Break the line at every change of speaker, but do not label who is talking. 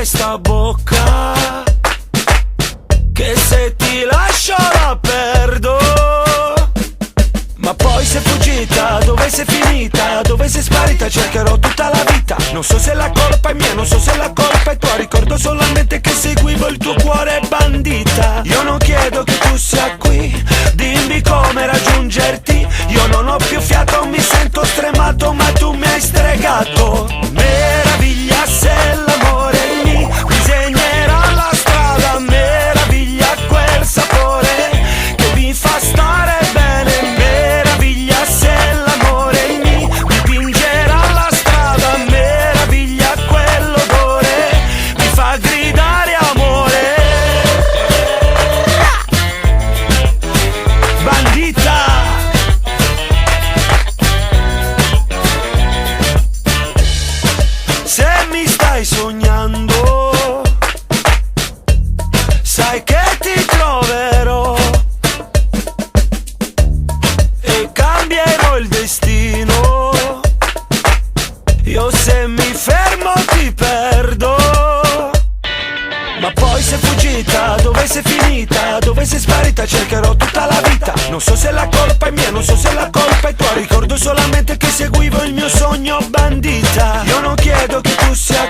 questa bocca, che se ti lascio la perdo. Ma poi sei fuggita, dove sei finita? Dove sei sparita? Cercherò tutta la vita. Non so se la colpa è mia, non so se la colpa è tua. Ricordo solamente che seguivo il tuo cuore, bandita. Io non chiedo che tu sia qui, dimmi come raggiungerti. Io non ho più fiato, mi sento stremato, ma tu mi hai stregato. Meraviglia se l'amore mi disegnerà la strada. Meraviglia quel sapore che mi fa stare bene. Meraviglia se l'amore mi dipingerà la strada. Meraviglia quell'odore mi fa gridare amore. Bandita, se mi stai sognando, sai che ti troverò e cambierò il destino. Io se mi fermo ti perdo. Ma poi sei fuggita, dove sei finita? Dove sei sparita? Cercherò tutta la vita. Non so se la colpa è mia, non so se la colpa è tua. Ricordo solamente che seguivo il mio sogno, bandita. Io non chiedo che tu sia